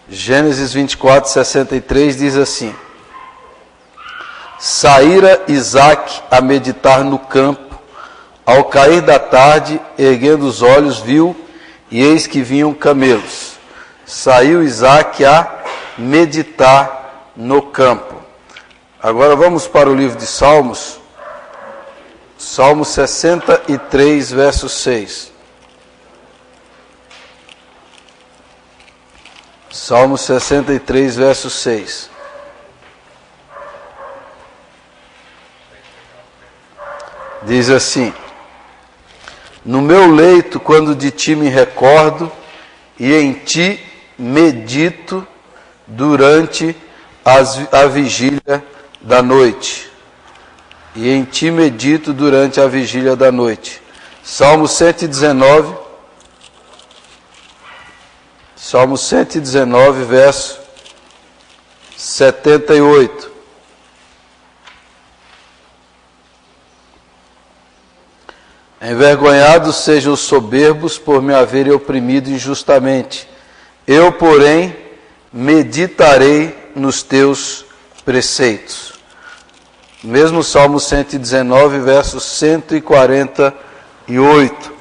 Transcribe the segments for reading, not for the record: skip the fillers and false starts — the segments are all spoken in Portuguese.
Gênesis 24, 63 diz assim: saíra Isaque a meditar no campo, ao cair da tarde, erguendo os olhos, viu, e eis que vinham camelos. Saiu Isaque a meditar no campo. Agora vamos para o livro de Salmos, Salmo 63, verso 6. Salmo 63, verso 6. Diz assim: no meu leito, quando de ti me recordo, e em ti medito durante a vigília da noite. E em ti medito durante a vigília da noite. Salmo 119, Salmo 119, verso 78. Envergonhados sejam os soberbos por me haverem oprimido injustamente. Eu, porém, meditarei nos teus preceitos. Mesmo Salmo 119, verso 148.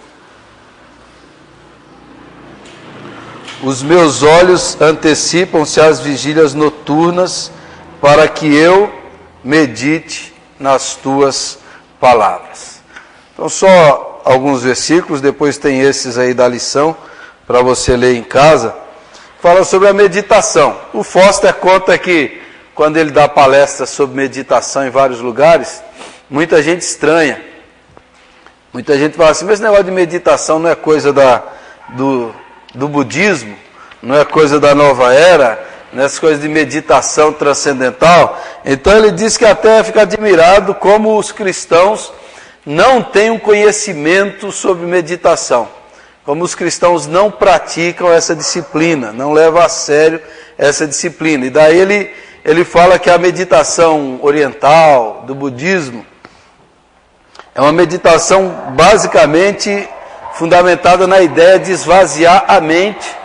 Os meus olhos antecipam-se às vigílias noturnas, para que eu medite nas tuas palavras. Então, só alguns versículos, depois tem esses aí da lição, para você ler em casa. Fala sobre a meditação. O Foster conta que, quando ele dá palestras sobre meditação em vários lugares, muita gente estranha. Muita gente fala assim, mas esse negócio de meditação não é coisa do budismo, não é coisa da nova era, não é essa coisa de meditação transcendental. Então ele diz que até fica admirado como os cristãos não têm um conhecimento sobre meditação, como os cristãos não praticam essa disciplina, não levam a sério essa disciplina. E daí ele fala que a meditação oriental, do budismo, é uma meditação basicamente fundamentada na ideia de esvaziar a mente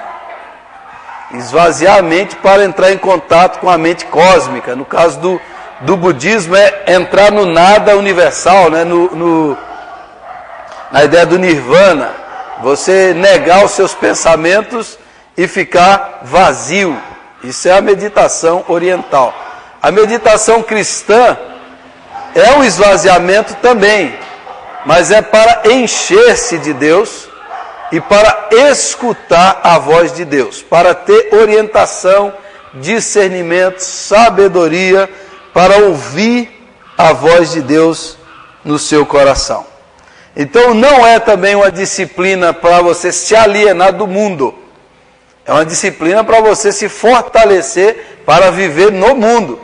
para entrar em contato com a mente cósmica. No caso do budismo é entrar no nada universal, né? Na ideia do nirvana, você negar os seus pensamentos e ficar vazio. Isso é a meditação oriental. A meditação cristã é um esvaziamento também, mas é para encher-se de Deus e para escutar a voz de Deus, para ter orientação, discernimento, sabedoria, para ouvir a voz de Deus no seu coração. Então não é também uma disciplina para você se alienar do mundo. É uma disciplina para você se fortalecer para viver no mundo,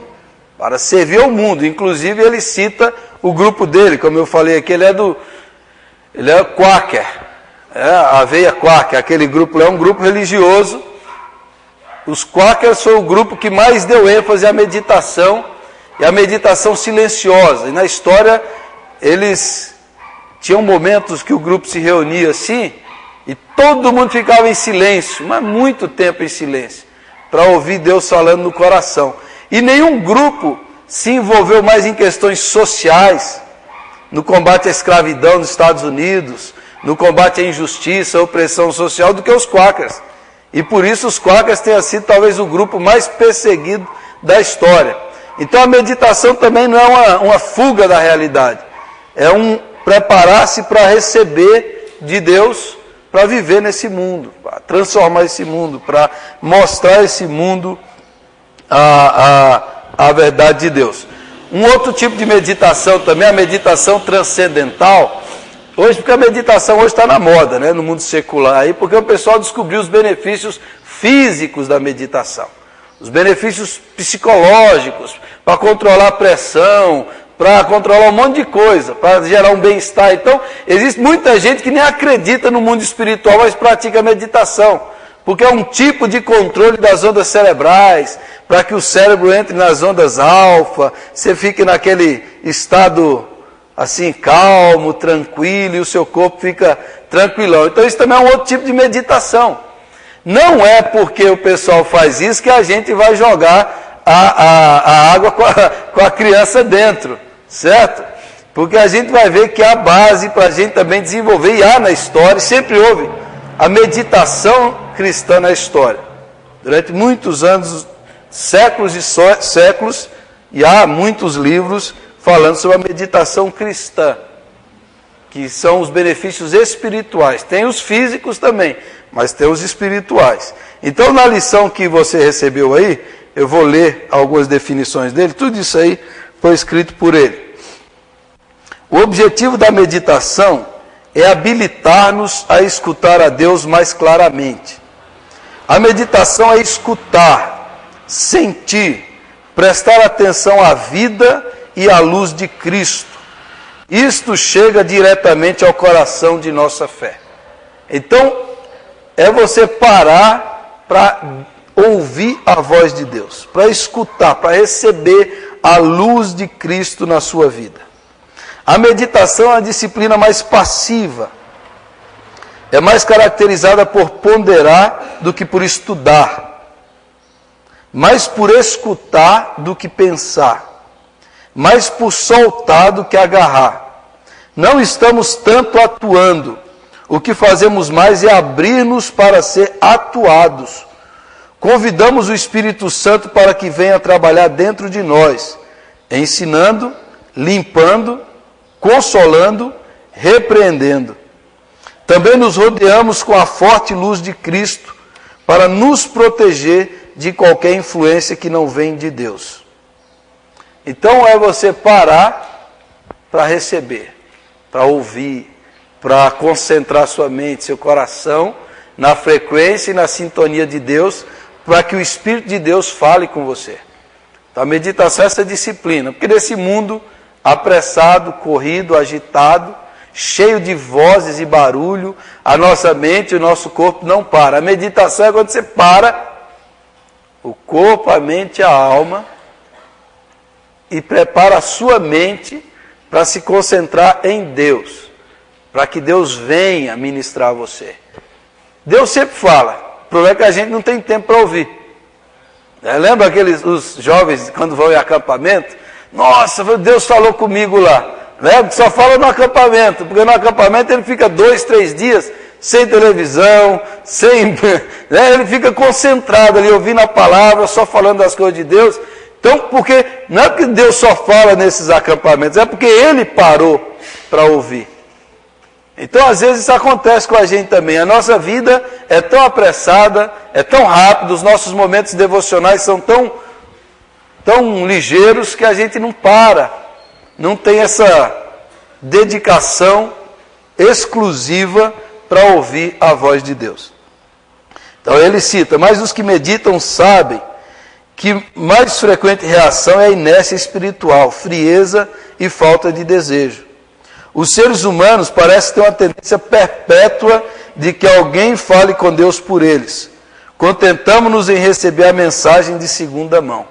para servir ao mundo. Inclusive ele cita o grupo dele, como eu falei aqui, ele é Quaker, a veia Quaker. Aquele grupo é um grupo religioso. Os Quakers foi o grupo que mais deu ênfase à meditação, e a meditação silenciosa. E na história eles tinham momentos que o grupo se reunia assim, e todo mundo ficava em silêncio, mas muito tempo em silêncio, para ouvir Deus falando no coração. E nenhum grupo se envolveu mais em questões sociais, no combate à escravidão nos Estados Unidos, no combate à injustiça, à opressão social, do que os Quakers. E por isso os Quakers tenham sido talvez o grupo mais perseguido da história. Então a meditação também não é uma fuga da realidade, é um preparar-se para receber de Deus, para viver nesse mundo, para transformar esse mundo, para mostrar esse mundo a verdade de Deus. Um outro tipo de meditação também, a meditação transcendental. Hoje, porque a meditação hoje está na moda, né, no mundo secular, aí, porque o pessoal descobriu os benefícios físicos da meditação, os benefícios psicológicos, para controlar a pressão, para controlar um monte de coisa, para gerar um bem-estar. Então, existe muita gente que nem acredita no mundo espiritual, mas pratica a meditação, porque é um tipo de controle das ondas cerebrais, para que o cérebro entre nas ondas alfa, você fique naquele estado assim, calmo, tranquilo, e o seu corpo fica tranquilão. Então isso também é um outro tipo de meditação. Não é porque o pessoal faz isso que a gente vai jogar a água com a criança dentro, certo? Porque a gente vai ver que há base para a gente também desenvolver, e há na história, sempre houve a meditação cristã na história. Durante muitos anos, séculos e séculos, e há muitos livros falando sobre a meditação cristã, que são os benefícios espirituais. Tem os físicos também, mas tem os espirituais. Então, na lição que você recebeu aí, eu vou ler algumas definições dele, tudo isso aí foi escrito por ele. O objetivo da meditação é habilitar-nos a escutar a Deus mais claramente. A meditação é escutar, sentir, prestar atenção à vida e à luz de Cristo. Isto chega diretamente ao coração de nossa fé. Então, é você parar para ouvir a voz de Deus, para escutar, para receber a luz de Cristo na sua vida. A meditação é uma disciplina mais passiva. É mais caracterizada por ponderar do que por estudar. Mais por escutar do que pensar. Mais por soltar do que agarrar. Não estamos tanto atuando. O que fazemos mais é abrir-nos para ser atuados. Convidamos o Espírito Santo para que venha trabalhar dentro de nós, ensinando, limpando, consolando, repreendendo. Também nos rodeamos com a forte luz de Cristo para nos proteger de qualquer influência que não vem de Deus. Então é você parar para receber, para ouvir, para concentrar sua mente, seu coração na frequência e na sintonia de Deus, para que o Espírito de Deus fale com você. Então a meditação é essa disciplina, porque nesse mundo apressado, corrido, agitado, cheio de vozes e barulho, a nossa mente e o nosso corpo não param. A meditação é quando você para o corpo, a mente e a alma e prepara a sua mente para se concentrar em Deus, para que Deus venha ministrar a você. Deus sempre fala, o problema é que a gente não tem tempo para ouvir. Lembra os jovens quando vão em acampamento? Nossa, Deus falou comigo lá. Só fala no acampamento, porque no acampamento ele fica 2, 3 dias sem televisão, ele fica concentrado ali, ouvindo a palavra, só falando das coisas de Deus. Então, porque não é porque Deus só fala nesses acampamentos, é porque Ele parou para ouvir. Então, às vezes isso acontece com a gente também. A nossa vida é tão apressada, é tão rápida, os nossos momentos devocionais são tão ligeiros que a gente não para, não tem essa dedicação exclusiva para ouvir a voz de Deus. Então ele cita, mas os que meditam sabem que mais frequente reação é a inércia espiritual, frieza e falta de desejo. Os seres humanos parecem ter uma tendência perpétua de que alguém fale com Deus por eles. Contentamos-nos em receber a mensagem de segunda mão.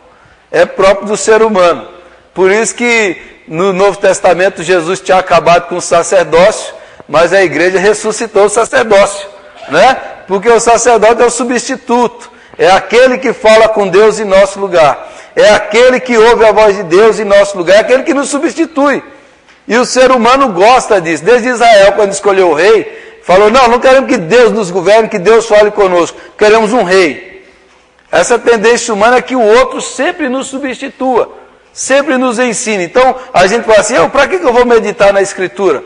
É próprio do ser humano. Por isso que no Novo Testamento Jesus tinha acabado com o sacerdócio, mas a igreja ressuscitou o sacerdócio, né? Porque o sacerdote é o substituto, é aquele que fala com Deus em nosso lugar, é aquele que ouve a voz de Deus em nosso lugar, é aquele que nos substitui. E o ser humano gosta disso. Desde Israel, quando escolheu o rei, falou, não queremos que Deus nos governe, que Deus fale conosco, queremos um rei. Essa tendência humana é que o outro sempre nos substitua, sempre nos ensina. Então, a gente fala assim, para que eu vou meditar na Escritura?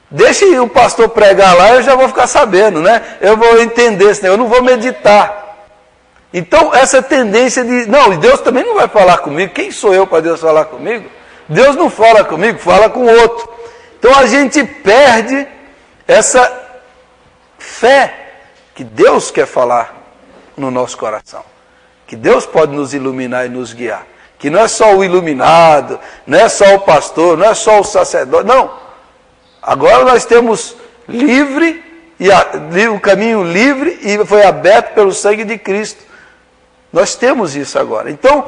Deixe o pastor pregar lá, eu já vou ficar sabendo, né? Eu vou entender esse negócio, eu não vou meditar. Então, essa tendência de, Deus também não vai falar comigo, quem sou eu para Deus falar comigo? Deus não fala comigo, fala com o outro. Então, a gente perde essa fé que Deus quer falar no nosso coração, que Deus pode nos iluminar e nos guiar, que não é só o iluminado, não é só o pastor, não é só o sacerdote, não. Agora nós temos o caminho livre e foi aberto pelo sangue de Cristo. Nós temos isso agora. Então,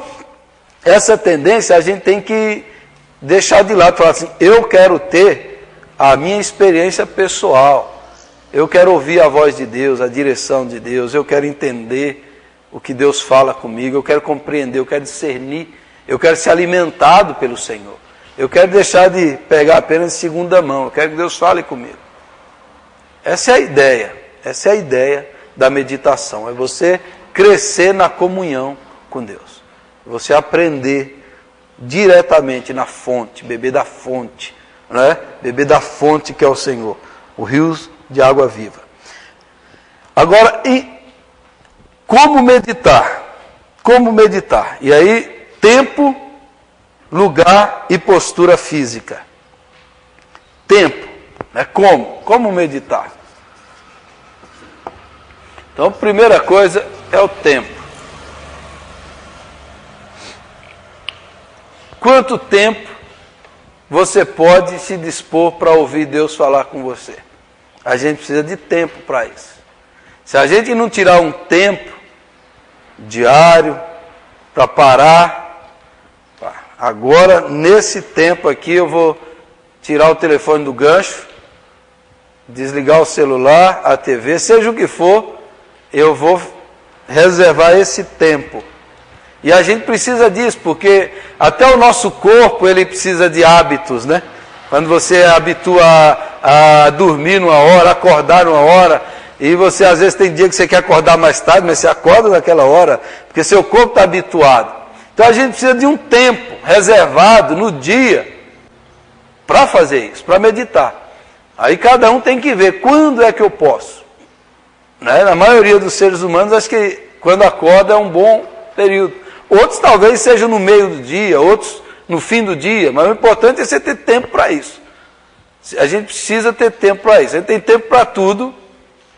essa tendência a gente tem que deixar de lado, falar assim, eu quero ter a minha experiência pessoal, Eu quero ouvir a voz de Deus, a direção de Deus, eu quero entender o que Deus fala comigo, eu quero compreender, eu quero discernir, eu quero ser alimentado pelo Senhor. Eu quero deixar de pegar apenas de segunda mão, eu quero que Deus fale comigo. Essa é a ideia da meditação, é você crescer na comunhão com Deus. Você aprender diretamente na fonte, beber da fonte, né? Beber da fonte que é o Senhor, o rio de água viva. Agora, como meditar? Como meditar? E aí, tempo, lugar e postura física. Tempo, né? Como meditar? Então, a primeira coisa é o tempo. Quanto tempo você pode se dispor para ouvir Deus falar com você? A gente precisa de tempo para isso. Se a gente não tirar um tempo diário para parar, agora nesse tempo aqui eu vou tirar o telefone do gancho, desligar o celular, a TV, seja o que for, eu vou reservar esse tempo. E a gente precisa disso, porque até o nosso corpo, ele precisa de hábitos, né? Quando você habitua a dormir numa hora, acordar numa hora, e você às vezes tem dia que você quer acordar mais tarde, mas você acorda naquela hora, porque seu corpo está habituado. Então a gente precisa de um tempo reservado no dia para fazer isso, para meditar. Aí cada um tem que ver quando é que eu posso. Né? Na maioria dos seres humanos, acho que quando acorda é um bom período. Outros talvez sejam no meio do dia, outros no fim do dia, mas o importante é você ter tempo para isso. A gente precisa ter tempo para isso. A gente tem tempo para tudo,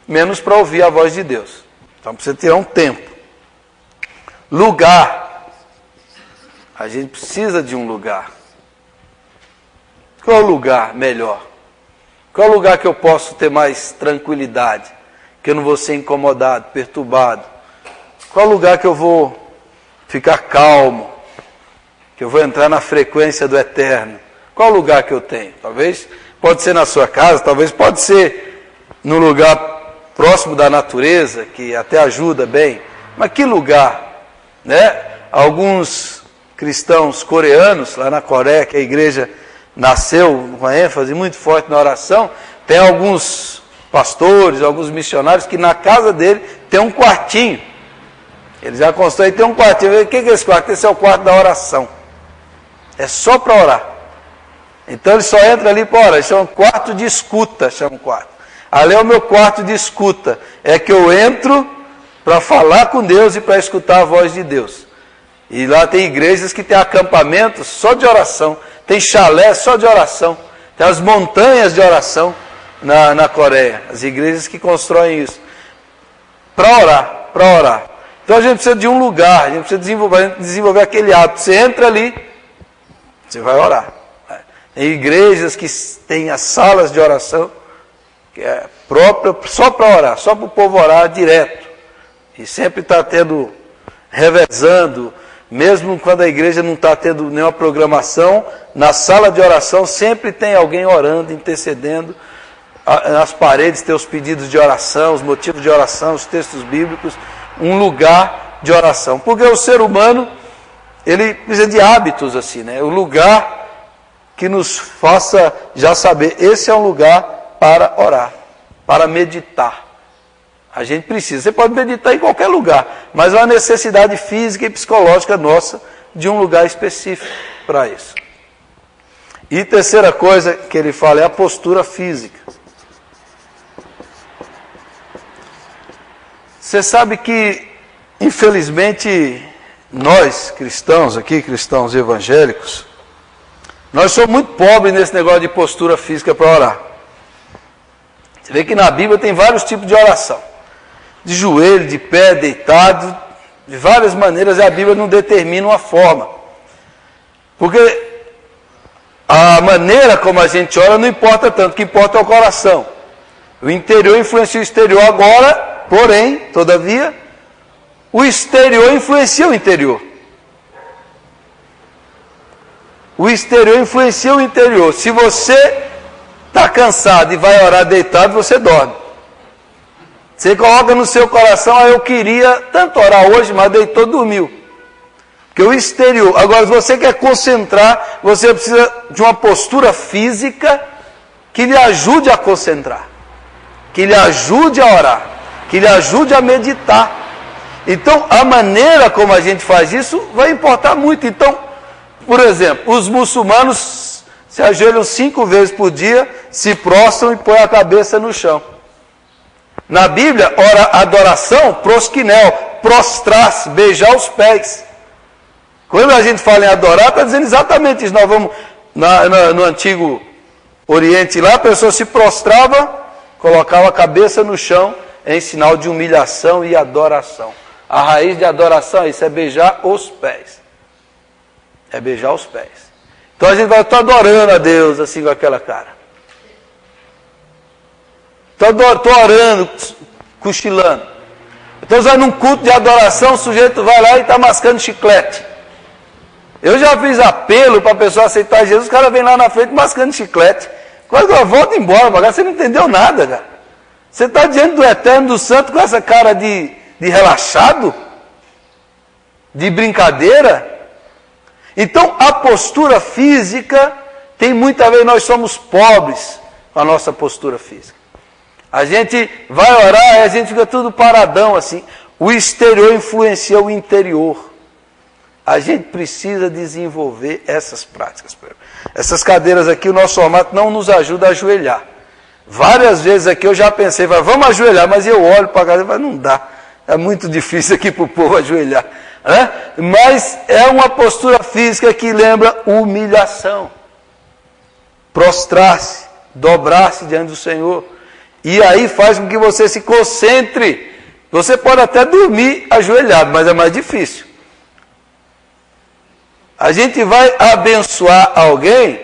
menos para ouvir a voz de Deus. Então precisa tirar um tempo. Lugar. A gente precisa de um lugar. Qual é o lugar melhor? Qual é o lugar que eu posso ter mais tranquilidade? Que eu não vou ser incomodado, perturbado? Qual é o lugar que eu vou ficar calmo? Que eu vou entrar na frequência do eterno? Qual o lugar que eu tenho? Talvez pode ser na sua casa, talvez pode ser no lugar próximo da natureza, que até ajuda bem. Mas que lugar? Né? Alguns cristãos coreanos, lá na Coreia, que a igreja nasceu com ênfase muito forte na oração, tem alguns pastores, alguns missionários, que na casa dele tem um quartinho. Ele já constrói, tem um quartinho. O que é esse quarto? Esse é o quarto da oração. É só para orar. Então ele só entra ali para orar. Isso é um quarto de escuta, chama o quarto. Ali é o meu quarto de escuta. É que eu entro para falar com Deus e para escutar a voz de Deus. E lá tem igrejas que tem acampamentos só de oração. Tem chalé só de oração. Tem as montanhas de oração na Coreia. As igrejas que constroem isso. Para orar. Então a gente precisa de um lugar, a gente precisa desenvolver aquele hábito. Você entra ali, você vai orar. Tem igrejas que têm as salas de oração, que é própria só para orar, só para o povo orar direto. E sempre está revezando, mesmo quando a igreja não está tendo nenhuma programação, na sala de oração sempre tem alguém orando, intercedendo. Nas paredes tem os pedidos de oração, os motivos de oração, os textos bíblicos. Um lugar de oração. Porque o ser humano, ele precisa de hábitos assim, né? O lugar que nos faça já saber, esse é um lugar para orar, para meditar. A gente precisa. Você pode meditar em qualquer lugar, mas há uma necessidade física e psicológica nossa de um lugar específico para isso. E terceira coisa que ele fala é a postura física. Você sabe que, infelizmente, nós cristãos aqui, cristãos evangélicos, nós somos muito pobres nesse negócio de postura física para orar. Você vê que na Bíblia tem vários tipos de oração. De joelho, de pé, deitado, de várias maneiras, e a Bíblia não determina uma forma. Porque a maneira como a gente ora não importa tanto, o que importa é o coração. O interior influencia o exterior agora. Porém, todavia, o exterior influencia o interior. O exterior influencia o interior. Se você está cansado e vai orar deitado, você dorme. Você coloca no seu coração, eu queria tanto orar hoje, mas deitou, dormiu. Porque o exterior. Agora, se você quer concentrar, você precisa de uma postura física que lhe ajude a concentrar, que lhe ajude a orar, que lhe ajude a meditar. Então, a maneira como a gente faz isso vai importar muito. Então, por exemplo, os muçulmanos se ajoelham 5 vezes por dia, se prostram e põem a cabeça no chão. Na Bíblia, adoração, prosquinel, prostrar-se, beijar os pés. Quando a gente fala em adorar, está dizendo exatamente isso. Nós vamos, no Antigo Oriente lá, a pessoa se prostrava, colocava a cabeça no chão, em sinal de humilhação e adoração. A raiz de adoração é isso, é beijar os pés. É beijar os pés. Então a gente vai estar adorando a Deus, assim com aquela cara. Estou orando, cochilando. Então, vai num culto de adoração, o sujeito vai lá e está mascando chiclete. Eu já fiz apelo para a pessoa aceitar Jesus, o cara vem lá na frente mascando chiclete. Quando eu volto embora, você não entendeu nada, cara. Você está diante do Eterno, do Santo, com essa cara de relaxado? De brincadeira? Então, a postura física tem muito a ver, nós somos pobres com a nossa postura física. A gente vai orar e a gente fica tudo paradão assim. O exterior influencia o interior. A gente precisa desenvolver essas práticas. Essas cadeiras aqui, o nosso formato não nos ajuda a ajoelhar. Várias vezes aqui eu já pensei, vamos ajoelhar, mas eu olho para a cadeira e falo, não dá. É muito difícil aqui para o povo ajoelhar. Né? Mas é uma postura física que lembra humilhação. Prostrar-se, dobrar-se diante do Senhor. E aí faz com que você se concentre. Você pode até dormir ajoelhado, mas é mais difícil. A gente vai abençoar alguém,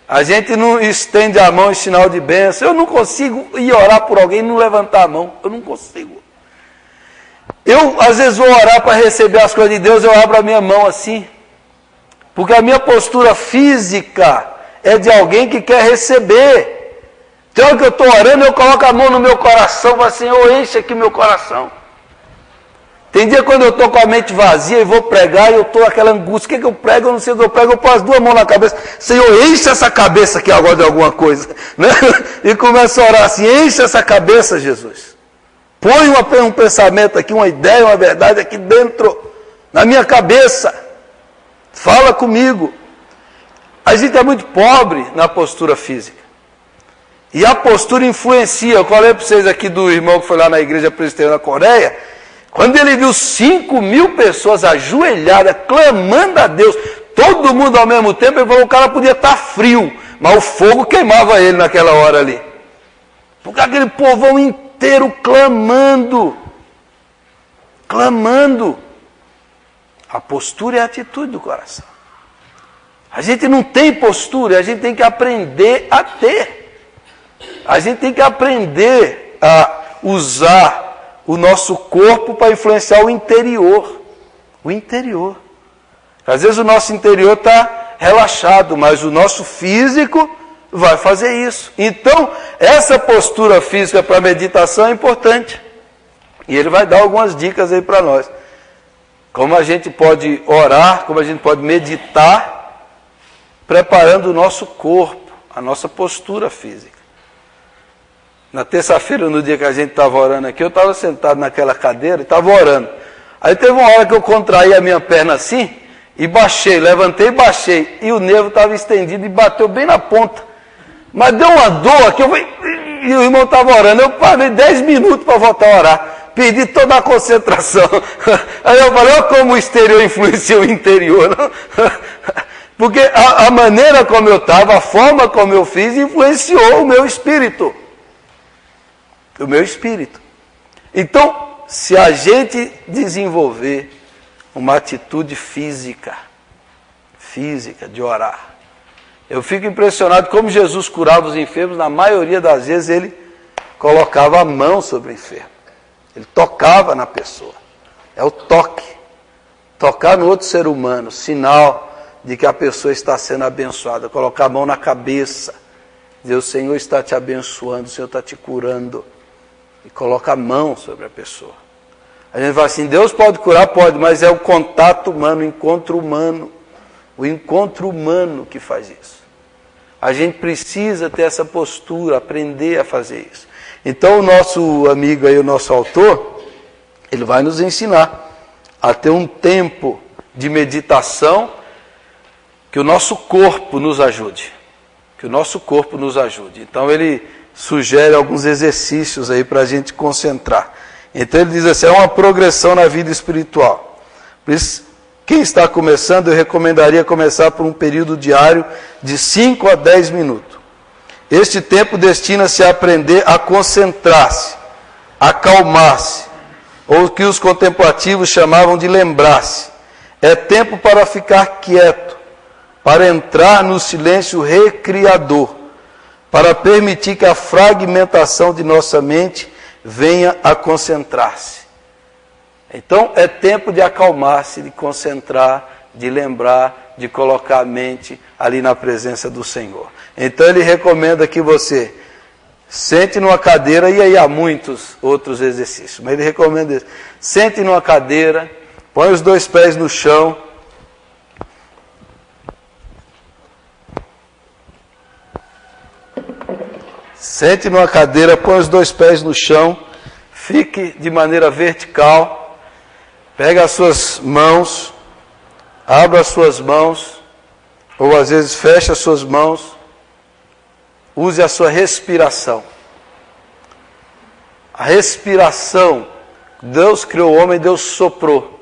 a gente não estende a mão em sinal de bênção. Eu não consigo ir orar por alguém e não levantar a mão. Eu não consigo. Eu, às vezes, vou orar para receber as coisas de Deus, eu abro a minha mão assim. Porque a minha postura física é de alguém que quer receber. Então, que eu estou orando, eu coloco a mão no meu coração e falo assim, enche aqui meu coração. Tem dia quando eu estou com a mente vazia e vou pregar e eu estou aquela angústia. O que eu prego? Eu não sei o que eu prego. Eu ponho as 2 mãos na cabeça. Senhor, enche essa cabeça aqui agora de alguma coisa. Né? E começo a orar assim, enche essa cabeça, Jesus. Põe um pensamento aqui, uma ideia, uma verdade aqui dentro, na minha cabeça. Fala comigo. A gente é muito pobre na postura física. E a postura influencia. Eu falei para vocês aqui do irmão que foi lá na igreja presbiteriana da Coreia. Quando ele viu 5.000 pessoas ajoelhadas, clamando a Deus, todo mundo ao mesmo tempo, ele falou que o cara podia estar frio, mas o fogo queimava ele naquela hora ali. Porque aquele povão inteiro clamando. Clamando. A postura é a atitude do coração. A gente não tem postura, a gente tem que aprender a ter. A gente tem que aprender a usar o nosso corpo para influenciar o interior. O interior. Às vezes o nosso interior está relaxado, mas o nosso físico vai fazer isso. Então, essa postura física para a meditação é importante. E ele vai dar algumas dicas aí para nós. Como a gente pode orar, como a gente pode meditar, preparando o nosso corpo, a nossa postura física. Na terça-feira, no dia que a gente estava orando aqui, eu estava sentado naquela cadeira e estava orando. Aí teve uma hora que eu contraí a minha perna assim e baixei, levantei e baixei. E o nervo estava estendido e bateu bem na ponta. Mas deu uma dor aqui, e o irmão estava orando. Eu parei 10 minutos para voltar a orar. Perdi toda a concentração. Aí eu falei, olha como o exterior influencia o interior. Não? Porque a maneira como eu estava, a forma como eu fiz, influenciou o meu espírito. O meu espírito. Então, se a gente desenvolver uma atitude física de orar, eu fico impressionado como Jesus curava os enfermos, na maioria das vezes ele colocava a mão sobre o enfermo. Ele tocava na pessoa. É o toque. Tocar no outro ser humano, sinal de que a pessoa está sendo abençoada. Colocar a mão na cabeça. Dizer, o Senhor está te abençoando, o Senhor está te curando. e coloca a mão sobre a pessoa. A gente fala assim, Deus pode curar? Pode, mas é o contato humano, o encontro humano. O encontro humano que faz isso. A gente precisa ter essa postura, aprender a fazer isso. Então o nosso amigo aí, o nosso autor, ele vai nos ensinar a ter um tempo de meditação que o nosso corpo nos ajude. Que o nosso corpo nos ajude. Então ele sugere alguns exercícios aí para a gente concentrar. Então ele diz assim, é uma progressão na vida espiritual. Por isso, quem está começando, eu recomendaria começar por um período diário de 5 a 10 minutos. Este tempo destina-se a aprender a concentrar-se, acalmar-se, ou o que os contemplativos chamavam de lembrar-se. É tempo para ficar quieto, para entrar no silêncio recriador, para permitir que a fragmentação de nossa mente venha a concentrar-se. Então, é tempo de acalmar-se, de concentrar, de lembrar, de colocar a mente ali na presença do Senhor. Então, ele recomenda que você sente numa cadeira, e aí há muitos outros exercícios, mas ele recomenda isso. Sente numa cadeira, põe os 2 pés no chão, sente numa cadeira, põe os 2 pés no chão, fique de maneira vertical, pega as suas mãos, abra as suas mãos, ou às vezes fecha as suas mãos, use a sua respiração. A respiração, Deus criou o homem, Deus soprou.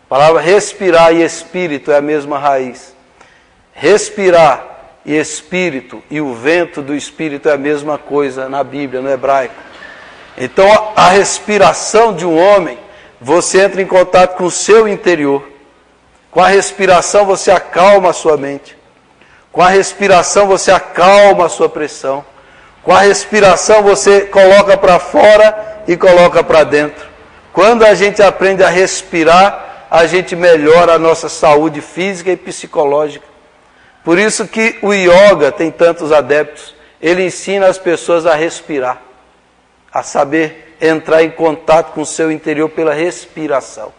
A palavra respirar e espírito é a mesma raiz. Respirar e espírito e o vento do espírito é a mesma coisa na Bíblia, no hebraico. Então a respiração de um homem, você entra em contato com o seu interior. Com a respiração você acalma a sua mente. Com a respiração você acalma a sua pressão. Com a respiração você coloca para fora e coloca para dentro. Quando a gente aprende a respirar, a gente melhora a nossa saúde física e psicológica. Por isso que o yoga tem tantos adeptos. Ele ensina as pessoas a respirar, a saber entrar em contato com o seu interior pela respiração.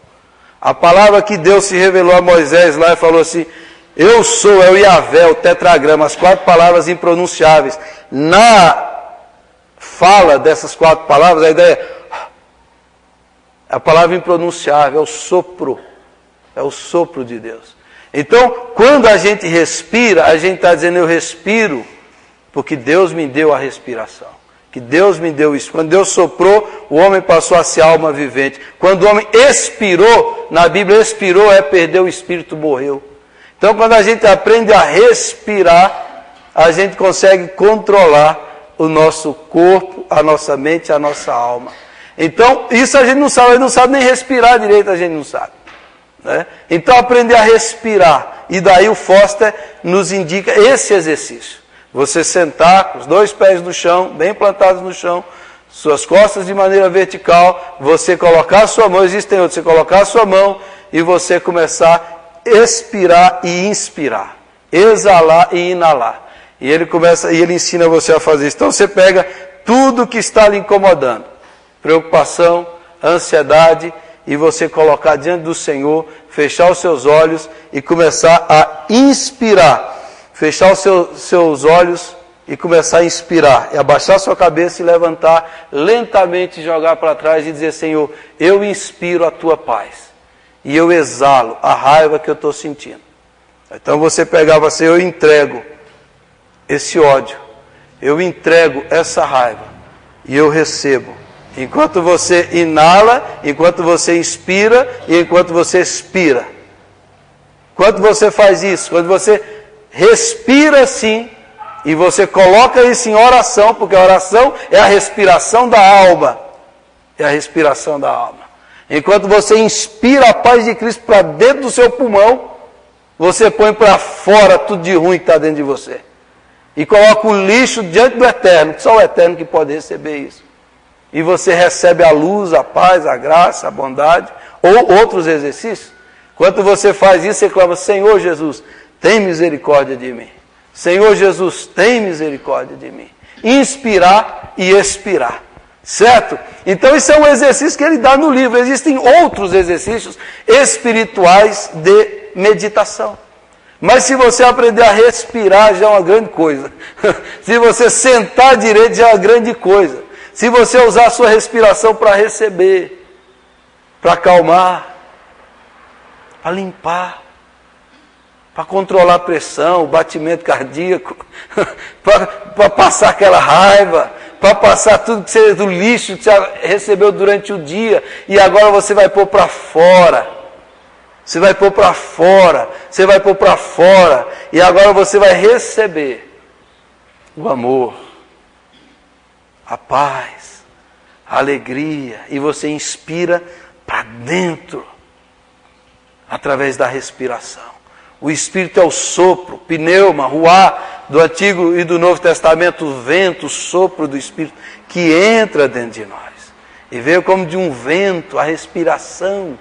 A palavra que Deus se revelou a Moisés lá e falou assim, eu sou, é o Yahvé, o tetragrama, as 4 palavras impronunciáveis. Na fala dessas 4 palavras, a ideia é a palavra impronunciável, é o sopro de Deus. Então, quando a gente respira, a gente está dizendo, eu respiro, porque Deus me deu a respiração. Que Deus me deu isso. Quando Deus soprou, o homem passou a ser alma vivente. Quando o homem expirou, na Bíblia expirou é perder o espírito, morreu. Então, quando a gente aprende a respirar, a gente consegue controlar o nosso corpo, a nossa mente, a nossa alma. Então, isso a gente não sabe nem respirar direito, a gente não sabe. Né? Então aprender a respirar, e daí o Foster nos indica esse exercício, você sentar com os 2 pés no chão, bem plantados no chão, suas costas de maneira vertical, você colocar a sua mão, existem outros, você colocar a sua mão e você começar a expirar e inspirar, exalar e inalar, e ele ensina você a fazer isso. Então você pega tudo que está lhe incomodando, preocupação, ansiedade, e você colocar diante do Senhor, fechar os seus olhos e começar a inspirar. Fechar os seus olhos e começar a inspirar. E abaixar sua cabeça e levantar lentamente, jogar para trás e dizer, Senhor, eu inspiro a tua paz. E eu exalo a raiva que eu estou sentindo. Então você pegava assim, eu entrego esse ódio. Eu entrego essa raiva. E eu recebo. Enquanto você inala, enquanto você inspira e enquanto você expira. Quando você faz isso, quando você respira assim, e você coloca isso em oração, porque a oração é a respiração da alma. É a respiração da alma. Enquanto você inspira a paz de Cristo para dentro do seu pulmão, você põe para fora tudo de ruim que está dentro de você. E coloca o lixo diante do Eterno, só o Eterno que pode receber isso. E você recebe a luz, a paz, a graça, a bondade, ou outros exercícios. Quando você faz isso, você clama, Senhor Jesus, tem misericórdia de mim. Senhor Jesus, tem misericórdia de mim. Inspirar e expirar. Certo? Então isso é um exercício que ele dá no livro. Existem outros exercícios espirituais de meditação. Mas se você aprender a respirar, já é uma grande coisa. Se você sentar direito, já é uma grande coisa. Se você usar a sua respiração para receber, para acalmar, para limpar, para controlar a pressão, o batimento cardíaco, para passar aquela raiva, para passar tudo que você, do lixo que você recebeu durante o dia, e agora você vai pôr para fora. Você vai pôr para fora, você vai pôr para fora, e agora você vai receber o amor, a paz, a alegria, e você inspira para dentro, através da respiração. O Espírito é o sopro, pneuma, ruá, do Antigo e do Novo Testamento, o vento, o sopro do Espírito, que entra dentro de nós. E veio como de um vento, a respiração,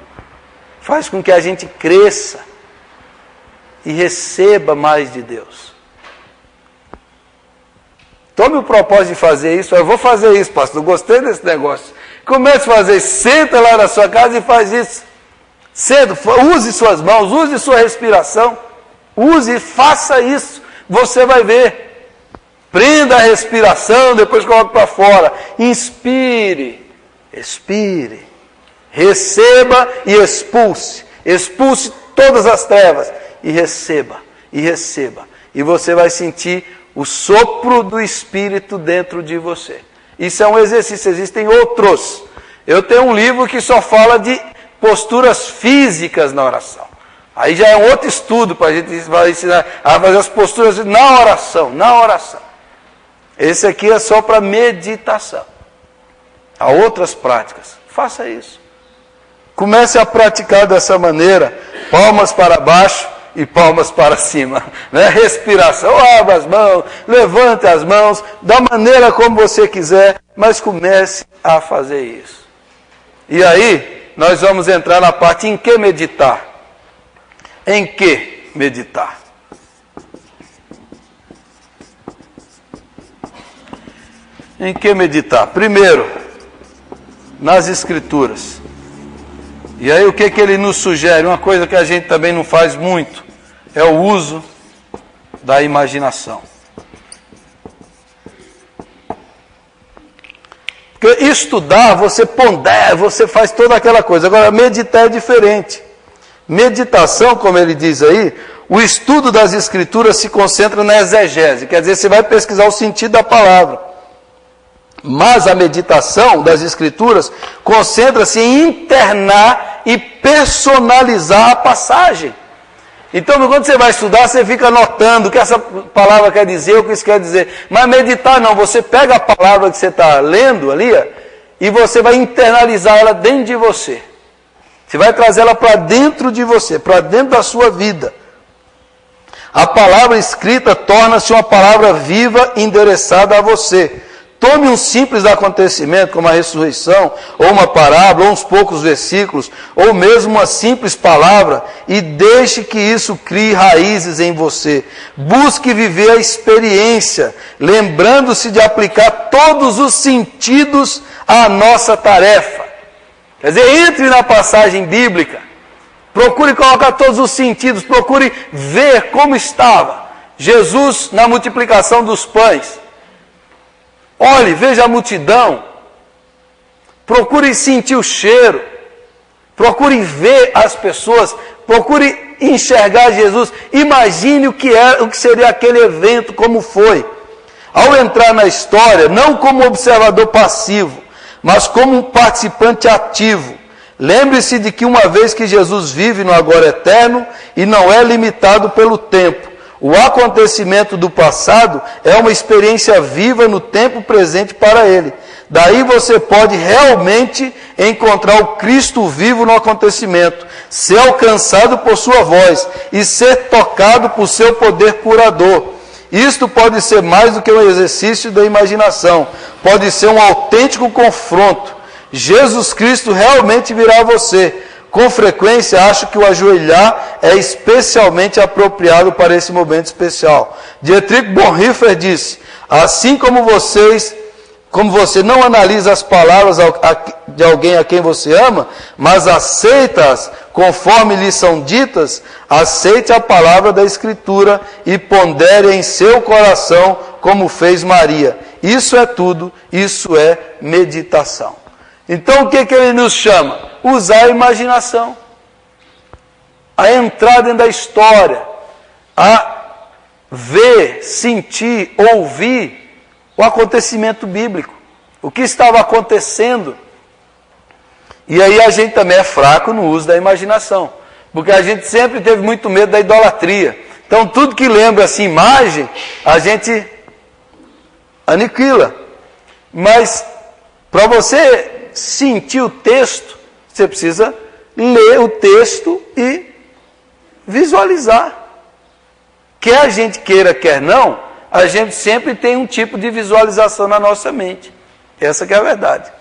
faz com que a gente cresça e receba mais de Deus. Tome o propósito de fazer isso. Eu vou fazer isso, pastor, gostei desse negócio. Comece a fazer, senta lá na sua casa e faz isso. Senta, use suas mãos, use sua respiração, use e faça isso. Você vai ver. Prenda a respiração, depois coloque para fora. Inspire, expire. Receba e expulse. Expulse todas as trevas. E receba, e receba. E você vai sentir o sopro do Espírito dentro de você. Isso é um exercício, existem outros. Eu tenho um livro que só fala de posturas físicas na oração. Aí já é um outro estudo para a gente ensinar a fazer as posturas na oração, na oração. Esse aqui é só para meditação. Há outras práticas. Faça isso. Comece a praticar dessa maneira, palmas para baixo e palmas para cima. Né? Respiração, abra as mãos, levante as mãos, da maneira como você quiser, mas comece a fazer isso. E aí, nós vamos entrar na parte em que meditar. Em que meditar? Em que meditar? Primeiro, nas Escrituras. E aí o que ele nos sugere? Uma coisa que a gente também não faz muito, é o uso da imaginação. Porque estudar, você pondera, você faz toda aquela coisa. Agora, meditar é diferente. Meditação, como ele diz aí, o estudo das Escrituras se concentra na exegese. Quer dizer, você vai pesquisar o sentido da palavra. Mas a meditação das Escrituras concentra-se em internar e personalizar a passagem. Então, quando você vai estudar, você fica anotando o que essa palavra quer dizer, o que isso quer dizer. Mas meditar não, você pega a palavra que você está lendo ali, e você vai internalizar ela dentro de você. Você vai trazer ela para dentro de você, para dentro da sua vida. A palavra escrita torna-se uma palavra viva endereçada a você. Tome um simples acontecimento, como a ressurreição, ou uma parábola, ou uns poucos versículos, ou mesmo uma simples palavra, e deixe que isso crie raízes em você. Busque viver a experiência, lembrando-se de aplicar todos os sentidos à nossa tarefa. Quer dizer, entre na passagem bíblica, procure colocar todos os sentidos, procure ver como estava Jesus na multiplicação dos pães. Olhe, veja a multidão, procure sentir o cheiro, procure ver as pessoas, procure enxergar Jesus, imagine o que seria aquele evento, como foi. Ao entrar na história, não como observador passivo, mas como um participante ativo. Lembre-se de que uma vez que Jesus vive no agora eterno e não é limitado pelo tempo, o acontecimento do passado é uma experiência viva no tempo presente para ele. Daí você pode realmente encontrar o Cristo vivo no acontecimento, ser alcançado por sua voz e ser tocado por seu poder curador. Isto pode ser mais do que um exercício da imaginação, pode ser um autêntico confronto. Jesus Cristo realmente virá a você. Com frequência, acho que o ajoelhar é especialmente apropriado para esse momento especial. Dietrich Bonhoeffer disse: assim como vocês como você não analisa as palavras de alguém a quem você ama, mas aceita-as conforme lhe são ditas, aceite a palavra da Escritura e pondere em seu coração, como fez Maria. Isso é tudo, isso é meditação. Então o que ele nos chama? Usar a imaginação, a entrar dentro da história, a ver, sentir, ouvir o acontecimento bíblico, o que estava acontecendo. E aí a gente também é fraco no uso da imaginação, porque a gente sempre teve muito medo da idolatria. Então tudo que lembra assim, imagem, a gente aniquila. Mas para você sentir o texto, você precisa ler o texto e visualizar. Quer a gente queira, quer não, a gente sempre tem um tipo de visualização na nossa mente. Essa que é a verdade.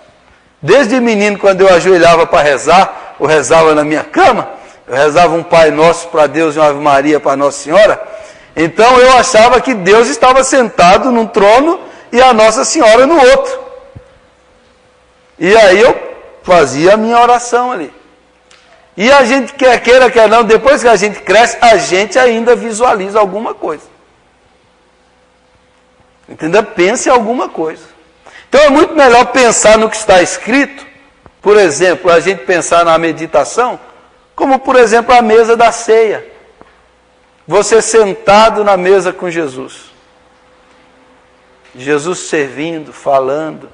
Desde menino, quando eu ajoelhava para rezar, eu rezava na minha cama, eu rezava um Pai Nosso para Deus e uma Ave Maria para Nossa Senhora, então eu achava que Deus estava sentado num trono e a Nossa Senhora no outro. E aí eu fazia a minha oração ali. E a gente quer queira, quer não, depois que a gente cresce, a gente ainda visualiza alguma coisa. Entendeu? Pense em alguma coisa. Então é muito melhor pensar no que está escrito, por exemplo, a gente pensar na meditação, como por exemplo a mesa da ceia. Você sentado na mesa com Jesus. Jesus servindo, falando,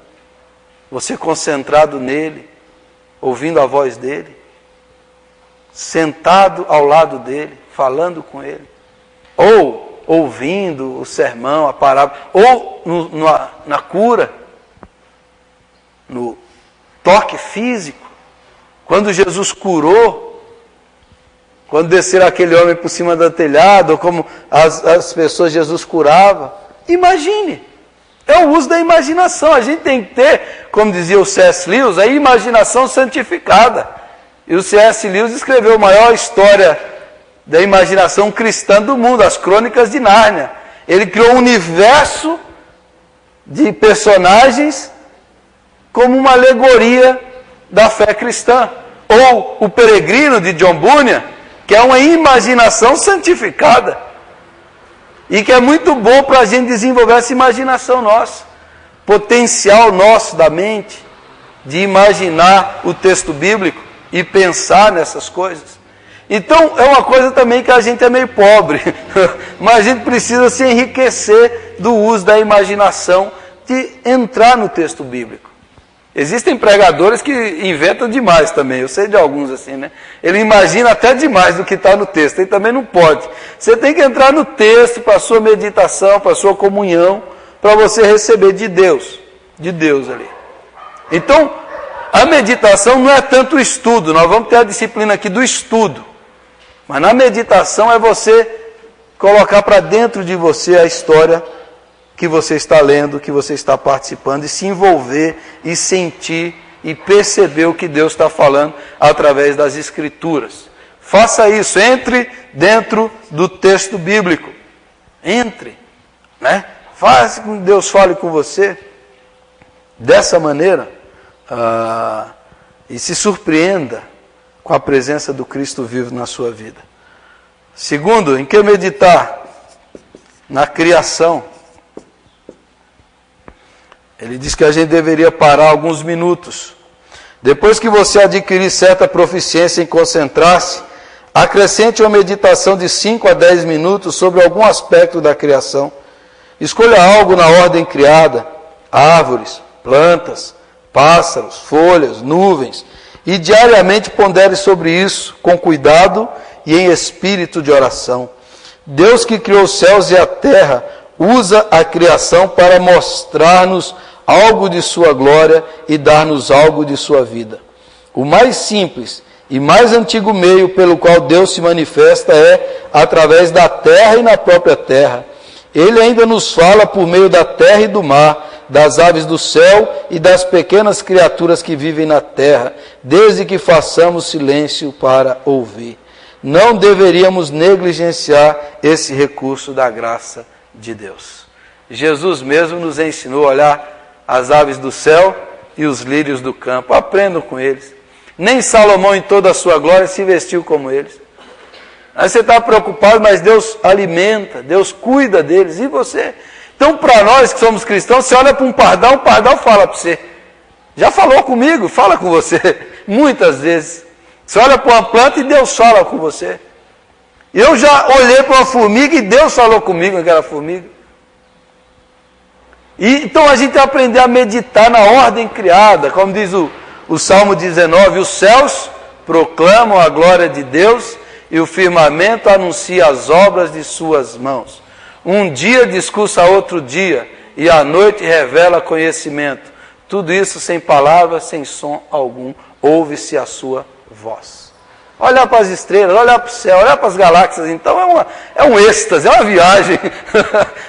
você concentrado nele, ouvindo a voz dele, sentado ao lado dele, falando com ele, ou ouvindo o sermão, a parábola, ou na cura, no toque físico, quando Jesus curou, quando desceram aquele homem por cima do telhado, ou como as pessoas Jesus curava. Imagine, é o uso da imaginação. A gente tem que ter, como dizia o C.S. Lewis, a imaginação santificada. E o C.S. Lewis escreveu a maior história da imaginação cristã do mundo, as Crônicas de Nárnia. Ele criou um universo de personagens como uma alegoria da fé cristã. Ou O Peregrino, de John Bunyan, que é uma imaginação santificada. E que é muito bom para a gente desenvolver essa imaginação nossa. Potencial nosso da mente, de imaginar o texto bíblico e pensar nessas coisas. Então, é uma coisa também que a gente é meio pobre, mas a gente precisa se enriquecer do uso da imaginação, de entrar no texto bíblico. Existem pregadores que inventam demais também, eu sei de alguns assim, né? Ele imagina até demais do que está no texto, ele também não pode. Você tem que entrar no texto para a sua meditação, para a sua comunhão, para você receber de Deus ali. Então, a meditação não é tanto o estudo, nós vamos ter a disciplina aqui do estudo, mas na meditação é você colocar para dentro de você a história que você está lendo, que você está participando, e se envolver, e sentir, e perceber o que Deus está falando através das Escrituras. Faça isso, entre dentro do texto bíblico. Entre, né? Faça com que Deus fale com você dessa maneira, e se surpreenda com a presença do Cristo vivo na sua vida. Segundo, em que meditar? Na criação. Ele diz que a gente deveria parar alguns minutos. Depois que você adquirir certa proficiência em concentrar-se, acrescente uma meditação de 5 a 10 minutos sobre algum aspecto da criação. Escolha algo na ordem criada, árvores, plantas, pássaros, folhas, nuvens, e diariamente pondere sobre isso, com cuidado e em espírito de oração. Deus que criou os céus e a terra, usa a criação para mostrar-nos algo de sua glória e dar-nos algo de sua vida. O mais simples e mais antigo meio pelo qual Deus se manifesta é através da terra e na própria terra. Ele ainda nos fala por meio da terra e do mar, das aves do céu e das pequenas criaturas que vivem na terra, desde que façamos silêncio para ouvir. Não deveríamos negligenciar esse recurso da graça de Deus. Jesus mesmo nos ensinou a olhar as aves do céu e os lírios do campo. Aprendam com eles. Nem Salomão em toda a sua glória se vestiu como eles. Aí você está preocupado, mas Deus alimenta, Deus cuida deles. E você? Então, para nós que somos cristãos, você olha para um pardal fala para você. Já falou comigo, fala com você. Muitas vezes. Você olha para uma planta e Deus fala com você. Eu já olhei para uma formiga e Deus falou comigo naquela formiga. E, então a gente vai aprender a meditar na ordem criada, como diz o Salmo 19, os céus proclamam a glória de Deus e o firmamento anuncia as obras de suas mãos. Um dia discursa outro dia e a noite revela conhecimento. Tudo isso sem palavras, sem som algum, ouve-se a sua voz. Olhar para as estrelas, olhar para o céu, olhar para as galáxias, então é um êxtase, é uma viagem.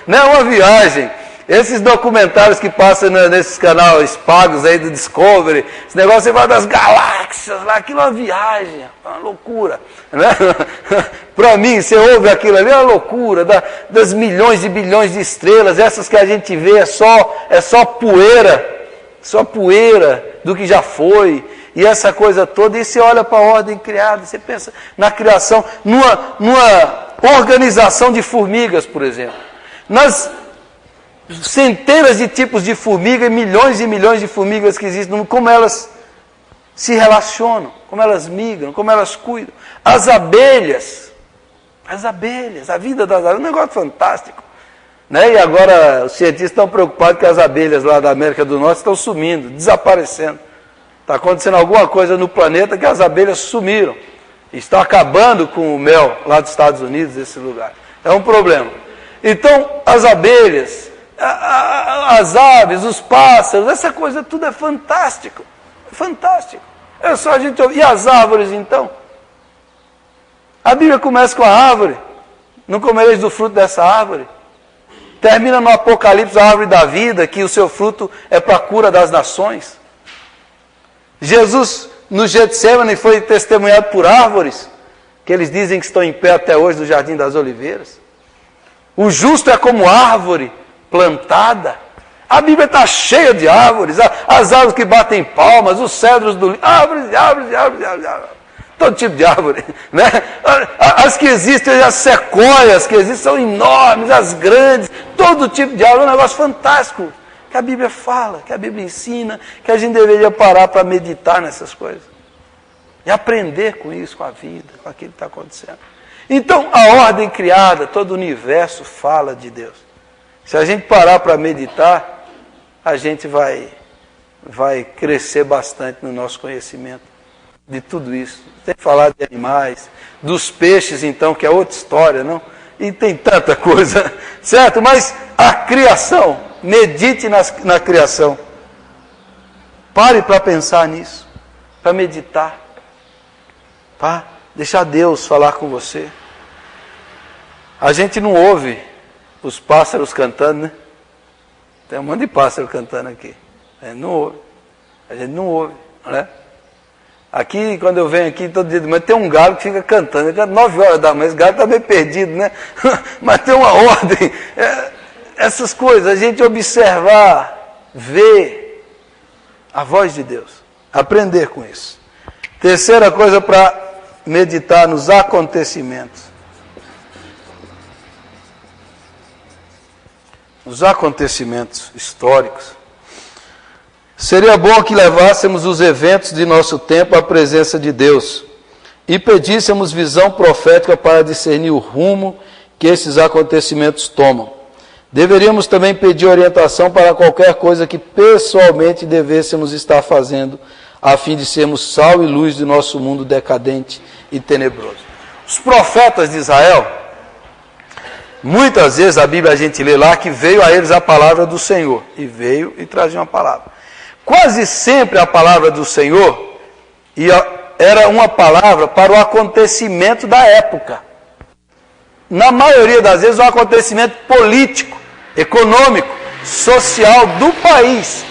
Não é uma viagem. Esses documentários que passam nesses canais pagos aí do Discovery, esse negócio você vai das galáxias lá, aquilo é uma viagem, é uma loucura. Né? Para mim, você ouve aquilo ali, é uma loucura, das milhões e bilhões de estrelas, essas que a gente vê é só poeira do que já foi, e essa coisa toda, e você olha para a ordem criada, você pensa na criação, numa organização de formigas, por exemplo. Nas centenas de tipos de formiga e milhões de formigas que existem, como elas se relacionam, como elas migram, como elas cuidam. As abelhas, a vida das abelhas, é um negócio fantástico. Né? E agora os cientistas estão preocupados que as abelhas lá da América do Norte estão sumindo, desaparecendo. Está acontecendo alguma coisa no planeta que as abelhas sumiram. Estão acabando com o mel lá dos Estados Unidos, esse lugar. É um problema. Então, as abelhas, as aves, os pássaros, essa coisa tudo é fantástico. É fantástico. É só a gente ouvir. E as árvores, então? A Bíblia começa com a árvore. Não comereis do fruto dessa árvore. Termina no Apocalipse, a árvore da vida, que o seu fruto é para a cura das nações. Jesus, no Getsêmani, foi testemunhado por árvores, que eles dizem que estão em pé até hoje no Jardim das Oliveiras. O justo é como árvore plantada. A Bíblia está cheia de árvores, as árvores que batem palmas, os cedros do... árvores. Todo tipo de árvore, né? As que existem, as sequoias que existem, são enormes, as grandes, todo tipo de árvore, é um negócio fantástico, que a Bíblia fala, que a Bíblia ensina, que a gente deveria parar para meditar nessas coisas, e aprender com isso, com a vida, com aquilo que está acontecendo. Então, a ordem criada, todo o universo fala de Deus. Se a gente parar para meditar, a gente vai crescer bastante no nosso conhecimento de tudo isso. Tem que falar de animais, dos peixes, então, que é outra história, não? E tem tanta coisa, certo? Mas a criação, medite na criação. Pare para pensar nisso, para meditar, para deixar Deus falar com você. A gente não ouve os pássaros cantando, né? Tem um monte de pássaro cantando aqui. A gente não ouve, né? Aqui, quando eu venho aqui todo dia de manhã, tem um galo que fica cantando. Ele canta 9 horas da manhã, esse galo está meio perdido, né? Mas tem uma ordem. Essas coisas, a gente observar, ver a voz de Deus. Aprender com isso. Terceira coisa para meditar nos acontecimentos. Os acontecimentos históricos. Seria bom que levássemos os eventos de nosso tempo à presença de Deus e pedíssemos visão profética para discernir o rumo que esses acontecimentos tomam. Deveríamos também pedir orientação para qualquer coisa que pessoalmente devêssemos estar fazendo, a fim de sermos sal e luz do nosso mundo decadente e tenebroso. Os profetas de Israel, muitas vezes a Bíblia a gente lê lá que veio a eles a palavra do Senhor, e veio e trazia uma palavra. Quase sempre a palavra do Senhor era uma palavra para o acontecimento da época. Na maioria das vezes, um acontecimento político, econômico, social do país.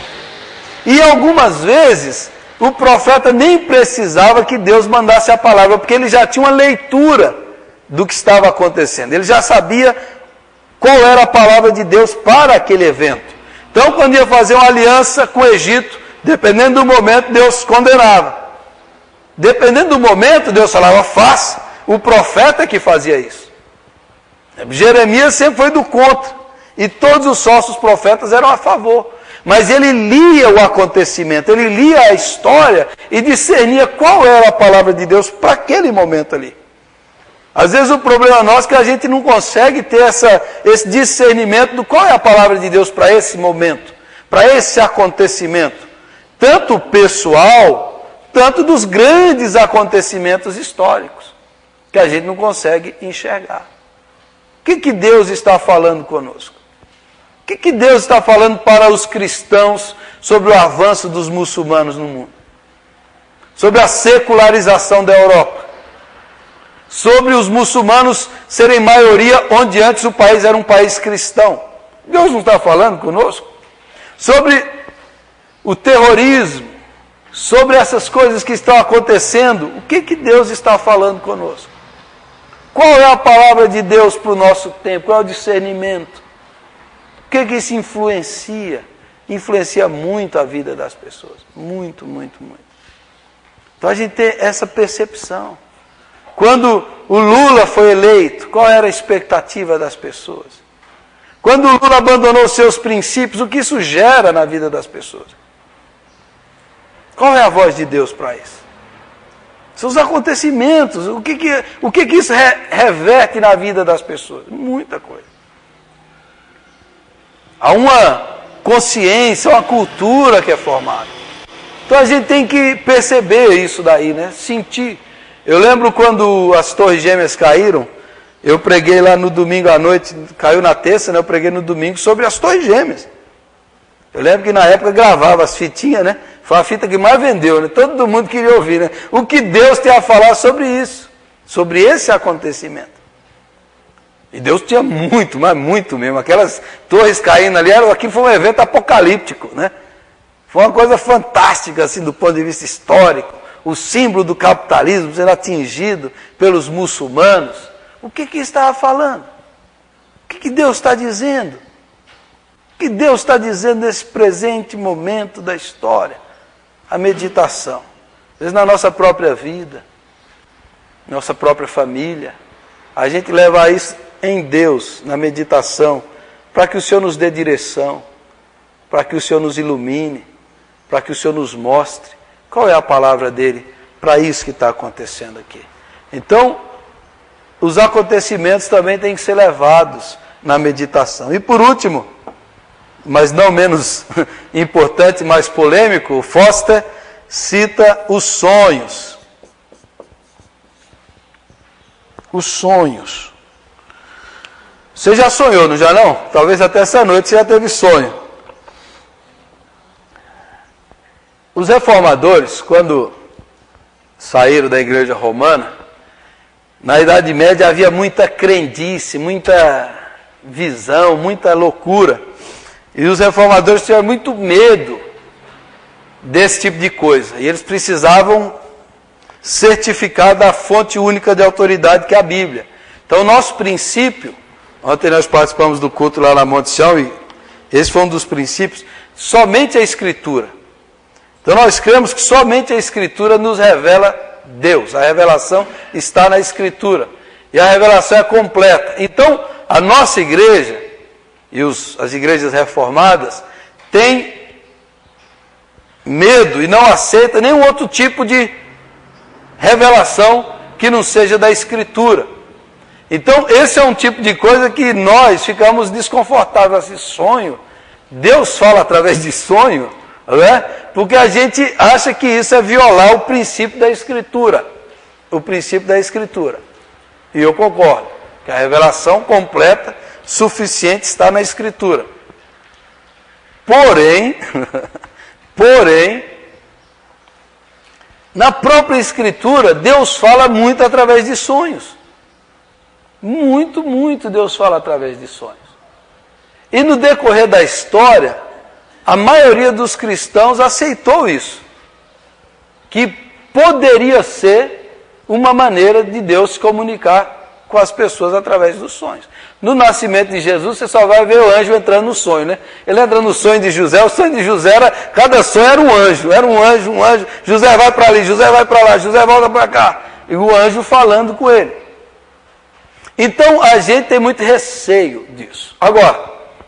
E algumas vezes, o profeta nem precisava que Deus mandasse a palavra, porque ele já tinha uma leitura do que estava acontecendo. Ele já sabia qual era a palavra de Deus para aquele evento. Então, quando ia fazer uma aliança com o Egito, dependendo do momento, Deus condenava. Dependendo do momento, Deus falava, faça. O profeta que fazia isso. Jeremias sempre foi do contra. E todos os falsos profetas eram a favor. Mas ele lia o acontecimento, ele lia a história e discernia qual era a palavra de Deus para aquele momento ali. Às vezes o problema nosso é que a gente não consegue ter esse discernimento do qual é a palavra de Deus para esse momento, para esse acontecimento. Tanto pessoal, tanto dos grandes acontecimentos históricos, que a gente não consegue enxergar. O que Deus está falando conosco? O que Deus está falando para os cristãos sobre o avanço dos muçulmanos no mundo? Sobre a secularização da Europa? Sobre os muçulmanos serem maioria onde antes o país era um país cristão? Deus não está falando conosco? Sobre o terrorismo, sobre essas coisas que estão acontecendo, o que Deus está falando conosco? Qual é a palavra de Deus para o nosso tempo? Qual é o discernimento? O que isso influencia? Influencia muito a vida das pessoas. Muito, muito, muito. Então a gente tem essa percepção. Quando o Lula foi eleito, qual era a expectativa das pessoas? Quando o Lula abandonou seus princípios, o que isso gera na vida das pessoas? Qual é a voz de Deus para isso? São os acontecimentos. O que isso reverte na vida das pessoas? Muita coisa. Há uma consciência, uma cultura que é formada. Então a gente tem que perceber isso daí, né? Sentir. Eu lembro quando as Torres Gêmeas caíram, eu preguei lá no domingo à noite, caiu na terça, né? Eu preguei no domingo sobre as Torres Gêmeas. Eu lembro que na época gravava as fitinhas, né? Foi a fita que mais vendeu, né? Todo mundo queria ouvir, né? O que Deus tem a falar sobre isso, sobre esse acontecimento. E Deus tinha muito, mas muito mesmo. Aquelas torres caindo ali, aqui foi um evento apocalíptico, né? Foi uma coisa fantástica, assim, do ponto de vista histórico. O símbolo do capitalismo sendo atingido pelos muçulmanos. O que estava falando? O que Deus está dizendo? O que Deus está dizendo nesse presente momento da história? A meditação. Às vezes na nossa própria vida, nossa própria família, a gente leva isso em Deus, na meditação, para que o Senhor nos dê direção, para que o Senhor nos ilumine, para que o Senhor nos mostre qual é a palavra dele para isso que está acontecendo aqui. Então, os acontecimentos também têm que ser levados na meditação. E por último, mas não menos importante, mais polêmico, o Foster cita os sonhos. Os sonhos. Você já sonhou, não já não? Talvez até essa noite você já teve sonho. Os reformadores, quando saíram da igreja romana, na Idade Média havia muita crendice, muita visão, muita loucura. E os reformadores tinham muito medo desse tipo de coisa. E eles precisavam certificar da fonte única de autoridade que é a Bíblia. Então o nosso princípio, ontem nós participamos do culto lá na Monte Sião e esse foi um dos princípios, somente a Escritura. Então nós cremos que somente a Escritura nos revela Deus. A revelação está na Escritura. E a revelação é completa. Então a nossa igreja e as igrejas reformadas têm medo e não aceitam nenhum outro tipo de revelação que não seja da Escritura. Então esse é um tipo de coisa que nós ficamos desconfortáveis. Assim, sonho, Deus fala através de sonho, não é? Porque a gente acha que isso é violar o princípio da Escritura. O princípio da Escritura. E eu concordo, que a revelação completa, suficiente, está na Escritura. Porém, na própria Escritura, Deus fala muito através de sonhos. Muito Deus fala através de sonhos. E no decorrer da história, a maioria dos cristãos aceitou isso. Que poderia ser uma maneira de Deus se comunicar com as pessoas através dos sonhos. No nascimento de Jesus, você só vai ver o anjo entrando no sonho, né? Ele entra no sonho de José, o sonho de José era, cada sonho era um anjo, José vai para ali, José vai para lá, José volta para cá, e o anjo falando com ele. Então, a gente tem muito receio disso. Agora,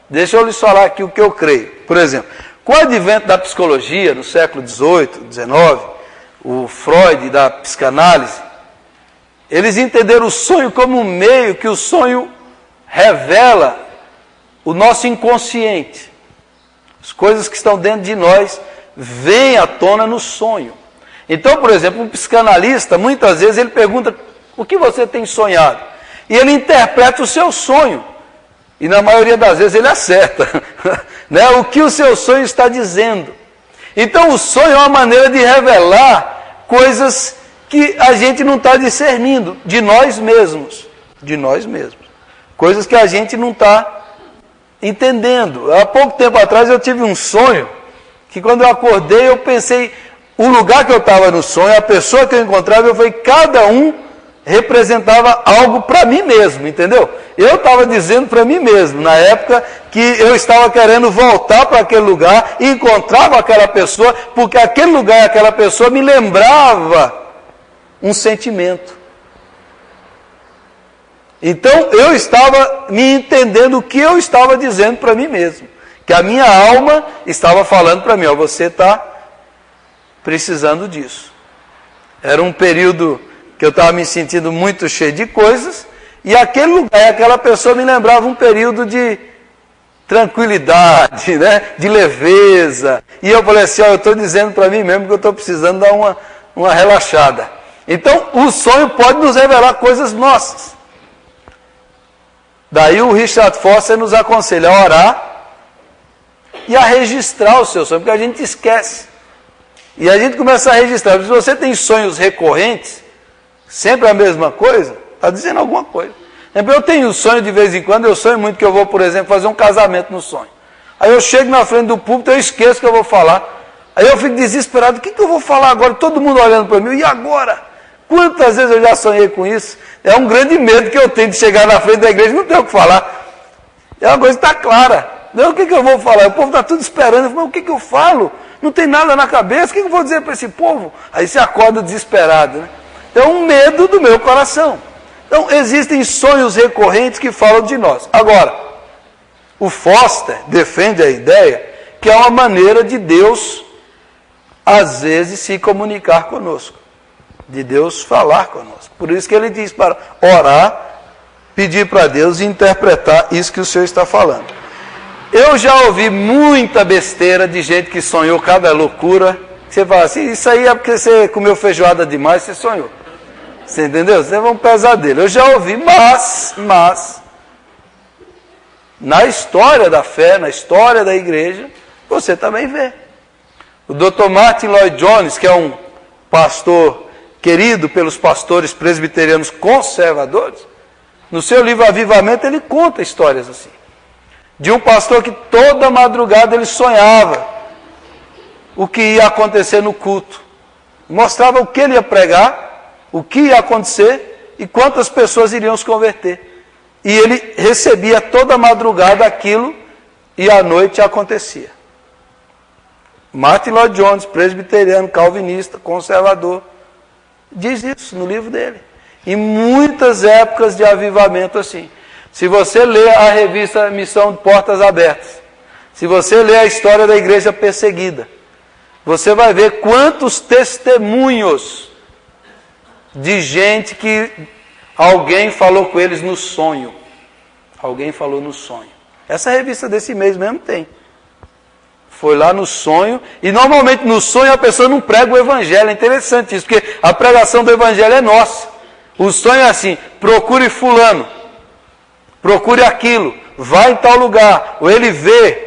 deixa eu lhes falar aqui o que eu creio. Por exemplo, com o advento da psicologia, no século XVIII, XIX, o Freud da psicanálise, eles entenderam o sonho como um meio que o sonho revela o nosso inconsciente. As coisas que estão dentro de nós vêm à tona no sonho. Então, por exemplo, um psicanalista, muitas vezes ele pergunta, o que você tem sonhado? E ele interpreta o seu sonho. E na maioria das vezes ele acerta, né? O que o seu sonho está dizendo. Então o sonho é uma maneira de revelar coisas que a gente não está discernindo, de nós mesmos. De nós mesmos. Coisas que a gente não está entendendo. Há pouco tempo atrás eu tive um sonho, que quando eu acordei eu pensei, o lugar que eu estava no sonho, a pessoa que eu encontrava, eu falei, cada um representava algo para mim mesmo, entendeu? Eu estava dizendo para mim mesmo, na época que eu estava querendo voltar para aquele lugar e encontrava aquela pessoa, porque aquele lugar, aquela pessoa me lembrava um sentimento. Então eu estava me entendendo o que eu estava dizendo para mim mesmo, que a minha alma estava falando para mim, ó, você está precisando disso. Era um período que eu estava me sentindo muito cheio de coisas, e aquele lugar, aquela pessoa me lembrava um período de tranquilidade, né? De leveza. E eu falei assim, ó, eu estou dizendo para mim mesmo que eu estou precisando dar uma relaxada. Então, o sonho pode nos revelar coisas nossas. Daí o Richard Foster nos aconselha a orar e a registrar o seu sonho, porque a gente esquece. E a gente começa a registrar. Se você tem sonhos recorrentes, sempre a mesma coisa, está dizendo alguma coisa. Eu tenho sonho de vez em quando, eu sonho muito que eu vou, por exemplo, fazer um casamento no sonho. Aí eu chego na frente do púlpito, eu esqueço que eu vou falar. Aí eu fico desesperado, o que eu vou falar agora? Todo mundo olhando para mim, e agora? Quantas vezes eu já sonhei com isso? É um grande medo que eu tenho de chegar na frente da igreja e não ter o que falar. É uma coisa que está clara. Não, o que eu vou falar? O povo está tudo esperando. Eu falo, mas o que eu falo? Não tem nada na cabeça, o que eu vou dizer para esse povo? Aí você acorda desesperado, né? Então, um medo do meu coração. Então, existem sonhos recorrentes que falam de nós. Agora, o Foster defende a ideia que é uma maneira de Deus, às vezes, se comunicar conosco. De Deus falar conosco. Por isso que ele diz para orar, pedir para Deus e interpretar isso que o Senhor está falando. Eu já ouvi muita besteira de gente que sonhou cada loucura. Você fala assim, isso aí é porque você comeu feijoada demais, você sonhou. Você entendeu? Você é um pesadelo. Eu já ouvi, mas, na história da fé, na história da igreja, você também vê. O Dr. Martin Lloyd Jones, que é um pastor querido pelos pastores presbiterianos conservadores, no seu livro Avivamento, ele conta histórias assim. De um pastor que toda madrugada ele sonhava o que ia acontecer no culto. Mostrava o que ele ia pregar, o que ia acontecer e quantas pessoas iriam se converter. E ele recebia toda madrugada aquilo e à noite acontecia. Martin Lloyd Jones, presbiteriano, calvinista, conservador, diz isso no livro dele. Em muitas épocas de avivamento assim. Se você ler a revista Missão de Portas Abertas, se você ler a história da igreja perseguida, você vai ver quantos testemunhos de gente que alguém falou com eles no sonho. Alguém falou no sonho. Essa revista desse mês mesmo tem. Foi lá no sonho, e normalmente no sonho a pessoa não prega o evangelho. É interessante isso, porque a pregação do evangelho é nossa. O sonho é assim, procure fulano, procure aquilo, vai em tal lugar, ou ele vê.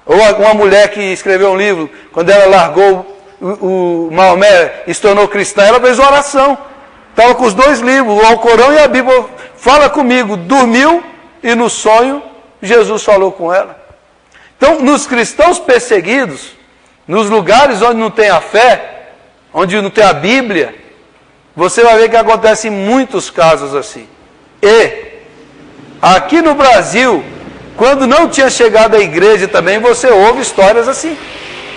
Ou uma mulher que escreveu um livro, quando ela largou o Maomé e se tornou cristã, ela fez uma oração. Estava com os dois livros, o Alcorão e a Bíblia. Fala comigo, dormiu e no sonho Jesus falou com ela. Então, nos cristãos perseguidos, nos lugares onde não tem a fé, onde não tem a Bíblia, você vai ver que acontecem muitos casos assim. E aqui no Brasil, quando não tinha chegado a igreja também, você ouve histórias assim.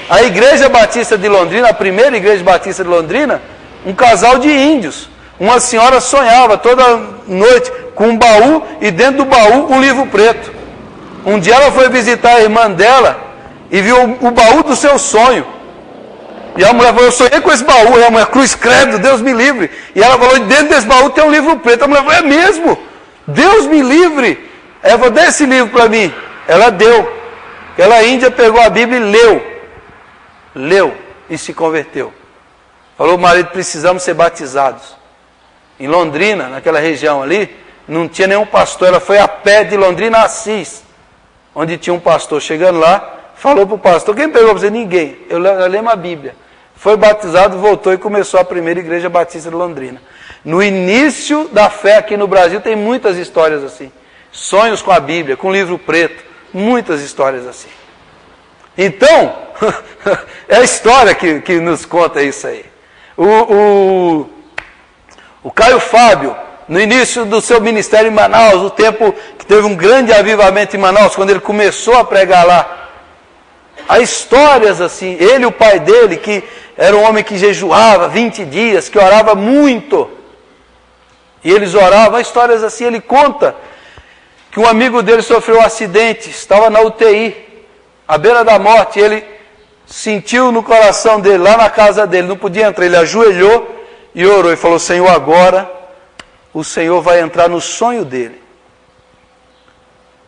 A Igreja Batista de Londrina, a primeira Igreja Batista de Londrina, um casal de índios. Uma senhora sonhava toda noite com um baú e dentro do baú um livro preto. Um dia ela foi visitar a irmã dela e viu o baú do seu sonho. E a mulher falou, eu sonhei com esse baú. E a mulher, cruz credo, Deus me livre. E ela falou, dentro desse baú tem um livro preto. A mulher falou, é mesmo? Deus me livre. Ela falou, dê esse livro para mim. Ela deu. Aquela índia pegou a Bíblia e leu e se converteu. Falou, marido, precisamos ser batizados. Em Londrina, naquela região ali, não tinha nenhum pastor. Ela foi a pé de Londrina a Assis, onde tinha um pastor. Chegando lá, falou para o pastor, quem pegou para você? Ninguém. Eu lembro a Bíblia. Foi batizado, voltou e começou a primeira Igreja Batista de Londrina. No início da fé aqui no Brasil tem muitas histórias assim. Sonhos com a Bíblia, com o livro preto, muitas histórias assim. Então, é a história que nos conta isso aí. O Caio Fábio, no início do seu ministério em Manaus, o tempo que teve um grande avivamento em Manaus, quando ele começou a pregar lá, há histórias assim, ele e o pai dele, que era um homem que jejuava 20 dias, que orava muito, e eles oravam, há histórias assim, ele conta que um amigo dele sofreu um acidente, estava na UTI, à beira da morte, ele sentiu no coração dele, lá na casa dele, não podia entrar, ele ajoelhou e orou, e falou, Senhor, agora o Senhor vai entrar no sonho dele,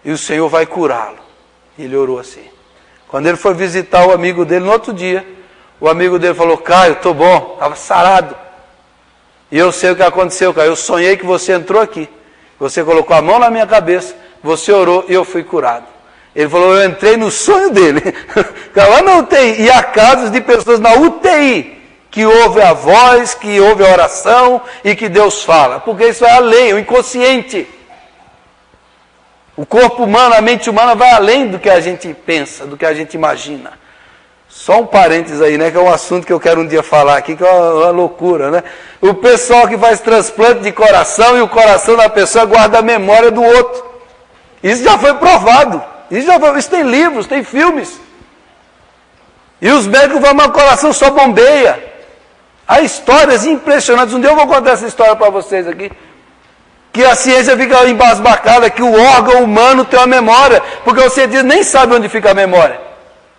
e o Senhor vai curá-lo. E ele orou assim. Quando ele foi visitar o amigo dele, no outro dia, o amigo dele falou, Caio, estou bom, estava sarado. E eu sei o que aconteceu, Caio, eu sonhei que você entrou aqui, você colocou a mão na minha cabeça, você orou e eu fui curado. Ele falou, eu entrei no sonho dele. Lá na UTI, e há casos de pessoas na UTI, que ouve a voz, que ouve a oração e que Deus fala. Porque isso é além, o inconsciente. O corpo humano, a mente humana vai além do que a gente pensa, do que a gente imagina. Só um parênteses aí, né, que é um assunto que eu quero um dia falar aqui, que é uma loucura, né? O pessoal que faz transplante de coração e o coração da pessoa guarda a memória do outro. Isso já foi provado. Isso tem livros, tem filmes. E os médicos vão, mas o coração só bombeia. Há histórias impressionantes. Um dia eu vou contar essa história para vocês aqui. Que a ciência fica embasbacada, que o órgão humano tem uma memória. Porque você diz, nem sabe onde fica a memória.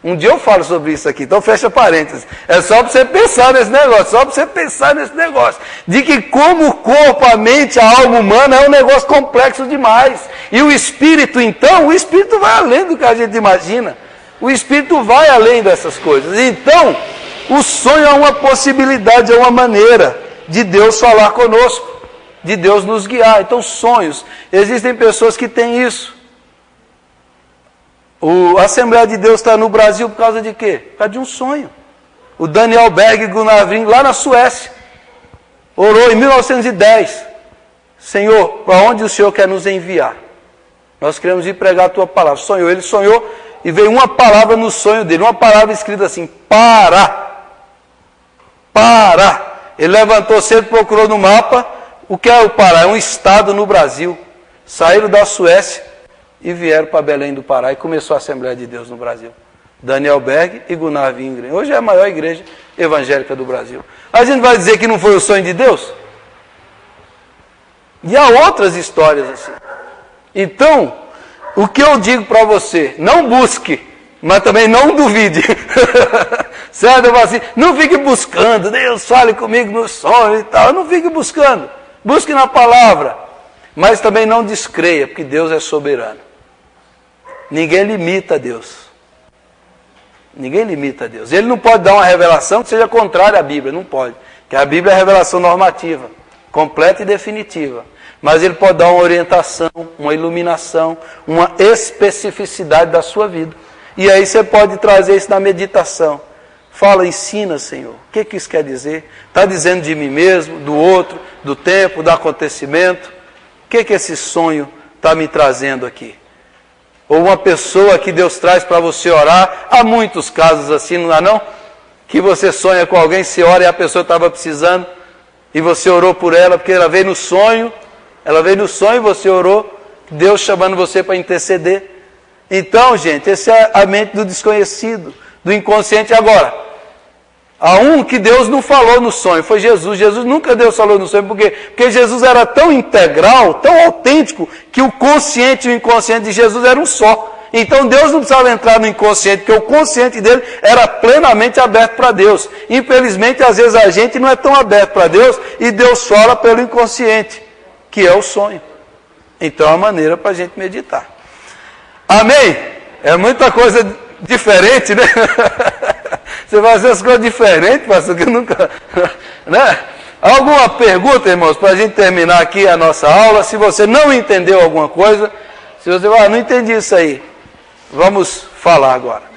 Um dia eu falo sobre isso aqui, então fecha parênteses. É só para você pensar nesse negócio, de que como o corpo, a mente, a alma humana é um negócio complexo demais. E o espírito, então, o espírito vai além do que a gente imagina. O espírito vai além dessas coisas. Então, o sonho é uma possibilidade, é uma maneira de Deus falar conosco, de Deus nos guiar. Então, sonhos, existem pessoas que têm isso. A Assembleia de Deus está no Brasil por causa de quê? Por causa de um sonho. O Daniel Berg Gunavrin, lá na Suécia, orou em 1910. Senhor, para onde o Senhor quer nos enviar? Nós queremos ir pregar a tua palavra. Sonhou, ele sonhou e veio uma palavra no sonho dele, uma palavra escrita assim, para. Ele levantou cedo, procurou no mapa, o que é o Pará? É um estado no Brasil. Saíram da Suécia e vieram para Belém do Pará e começou a Assembleia de Deus no Brasil. Daniel Berg e Gunnar Wingren. Hoje é a maior igreja evangélica do Brasil. A gente vai dizer que não foi o sonho de Deus? E há outras histórias assim. Então, o que eu digo para você, não busque, mas também não duvide. Certo? Eu falo assim, não fique buscando, Deus fale comigo no sonho e tal. Não fique buscando. Busque na palavra. Mas também não descreia, porque Deus é soberano. Ninguém limita a Deus. Ninguém limita a Deus. Ele não pode dar uma revelação que seja contrária à Bíblia. Não pode. Porque a Bíblia é a revelação normativa, completa e definitiva. Mas ele pode dar uma orientação, uma iluminação, uma especificidade da sua vida. E aí você pode trazer isso na meditação. Fala, ensina, Senhor. O que isso quer dizer? Está dizendo de mim mesmo, do outro, do tempo, do acontecimento? O que esse sonho está me trazendo aqui? Ou uma pessoa que Deus traz para você orar. Há muitos casos assim, não há não? Que você sonha com alguém, você ora e a pessoa estava precisando, e você orou por ela, porque ela veio no sonho, Ela veio no sonho e você orou, Deus chamando você para interceder. Então, gente, essa é a mente do desconhecido, do inconsciente. Agora, há um que Deus não falou no sonho, foi Jesus. Jesus nunca Deus falou no sonho, porque Jesus era tão integral, tão autêntico, que o consciente e o inconsciente de Jesus eram um só. Então Deus não precisava entrar no inconsciente, porque o consciente dele era plenamente aberto para Deus. Infelizmente, às vezes a gente não é tão aberto para Deus, e Deus fala pelo inconsciente, que é o sonho. Então é uma maneira para a gente meditar. Amém? É muita coisa diferente, né? Você vai fazer as coisas diferentes, pastor, que eu nunca... né? Alguma pergunta, irmãos, para a gente terminar aqui a nossa aula? Se você não entendeu alguma coisa, se você não entendi isso aí, vamos falar agora.